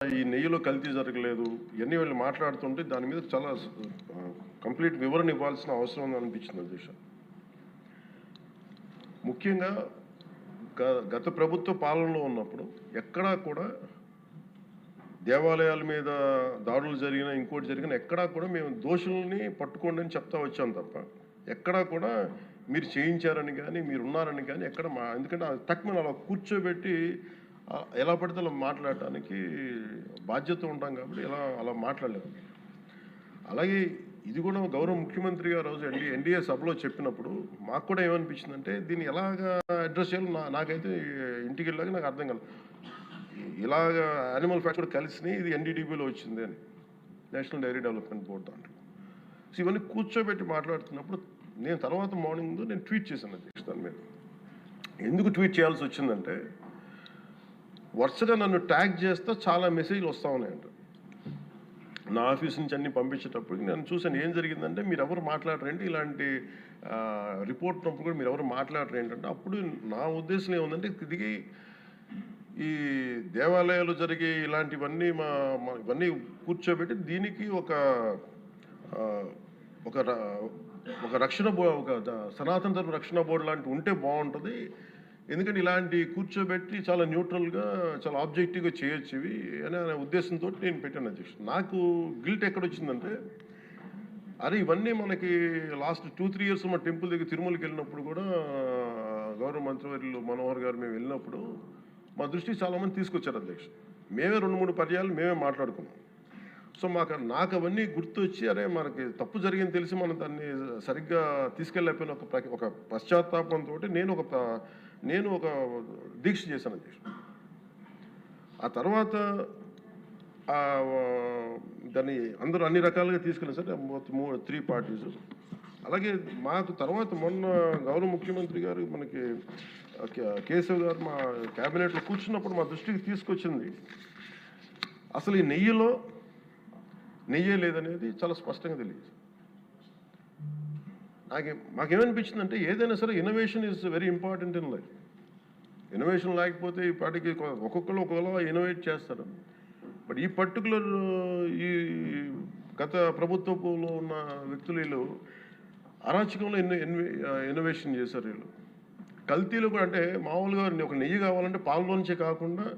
ఈ నెయ్యిలో కల్తీ జరగలేదు ఇవన్నీ వీళ్ళు మాట్లాడుతుంటే దాని మీద చాలా కంప్లీట్ వివరణ ఇవ్వాల్సిన అవసరం ఉంది అనిపించింది అధ్యక్ష. ముఖ్యంగా గత ప్రభుత్వ పాలనలో ఉన్నప్పుడు ఎక్కడా కూడా దేవాలయాల మీద దాడులు జరిగినా ఇంకోటి జరిగినా ఎక్కడా కూడా మేము దోషుల్ని పట్టుకోండి అని చెప్తా వచ్చాం తప్ప ఎక్కడా కూడా మీరు చేయించారని కానీ మీరు ఉన్నారని కానీ ఎక్కడ ఎందుకంటే తక్కువ అలా కూర్చోబెట్టి ఎలా పడితే అలా మాట్లాడటానికి బాధ్యత ఉంటాం కాబట్టి అలా మాట్లాడలేదు. అలాగే ఇది కూడా గౌరవ ముఖ్యమంత్రి గారు రోజు ఎన్డీఏ సభలో చెప్పినప్పుడు మాకు కూడా ఏమనిపించిందంటే దీన్ని ఎలాగా అడ్రస్ చేయాలో నాకైతే ఇంటికి వెళ్ళాక నాకు అర్థం కాలేదు. ఇలాగ యానిమల్ ఫ్యాక్ట్ కూడా కలిసి ఇది ఎన్డీడీబీలో వచ్చింది అని నేషనల్ డైరీ డెవలప్మెంట్ బోర్డు దాంట్లో. సో ఇవన్నీ కూర్చోబెట్టి మాట్లాడుతున్నప్పుడు నేను తర్వాత మార్నింగ్ నేను ట్వీట్ చేశాను అధ్యక్ష. దాని మీద ఎందుకు ట్వీట్ చేయాల్సి వచ్చిందంటే వరుసగా నన్ను ట్యాగ్ చేస్తే చాలా మెసేజ్లు వస్తూ ఉన్నాయంట. నా ఆఫీస్ నుంచి అన్ని పంపించేటప్పటికి నేను చూసాను ఏం జరిగిందంటే మీరు ఎవరు మాట్లాడరేంటి ఇలాంటి రిపోర్ట్ ఉన్నప్పుడు కూడా మీరు ఎవరు మాట్లాడరు ఏంటంటే అప్పుడు నా ఉద్దేశం ఏముందంటే దిగి ఈ దేవాలయాలు జరిగే ఇలాంటివన్నీ ఇవన్నీ కూర్చోబెట్టి దీనికి ఒక రక్షణ ఒక సనాతన ధర్మ రక్షణ బోర్డు లాంటి ఉంటే బాగుంటుంది. ఎందుకంటే ఇలాంటి కూర్చోబెట్టి చాలా న్యూట్రల్గా చాలా ఆబ్జెక్టివ్గా చేయొచ్చు ఇవి అనే ఉద్దేశంతో నేను పెట్టాను అధ్యక్ష. నాకు గిల్ట్ ఎక్కడొచ్చిందంటే అరే ఇవన్నీ మనకి లాస్ట్ 2-3 ఇయర్స్ మా టెంపుల్ దగ్గర తిరుమలకి వెళ్ళినప్పుడు కూడా గౌరవ మంత్రివర్యులు మనోహర్ గారు మేము వెళ్ళినప్పుడు మా దృష్టికి చాలామంది తీసుకొచ్చారు అధ్యక్ష. మేమే 2-3 పర్యాలు మేమే మాట్లాడుకున్నాం. సో నాకు అవన్నీ గుర్తొచ్చి అరే మనకి తప్పు జరిగింది తెలిసి మనం దాన్ని సరిగ్గా తీసుకెళ్ళకపోయిన ఒక పశ్చాత్తాపంతో నేను ఒక దీక్ష చేశాను అధ్యక్ష. ఆ తర్వాత దాన్ని అందరూ అన్ని రకాలుగా తీసుకెళ్ళారు సార్ 3 పార్టీస్. అలాగే మాకు తర్వాత మొన్న గౌరవ ముఖ్యమంత్రి గారు మనకి కేశవ్ గారు మా క్యాబినెట్లో కూర్చున్నప్పుడు మా దృష్టికి తీసుకొచ్చింది అసలు ఈ నెయ్యే లేదనేది చాలా స్పష్టంగా తెలియదు. మాకేమనిపించిందంటే ఏదైనా సరే innovation is very important in life. Innovation లేకపోతే ఈ పాటికి ఒక్కొక్కరు ఒక్కొక్కలా ఇన్నోవేట్ చేస్తారు. బట్ ఈ పర్టికులర్ ఈ గత ప్రభుత్వంలో ఉన్న వ్యక్తులు వీళ్ళు అరాచకంలో ఇన్నోవేషన్ చేశారు. వీళ్ళు కల్తీలు కూడా అంటే మామూలుగా ఒక నెయ్యి కావాలంటే పాలలోంచే కాకుండా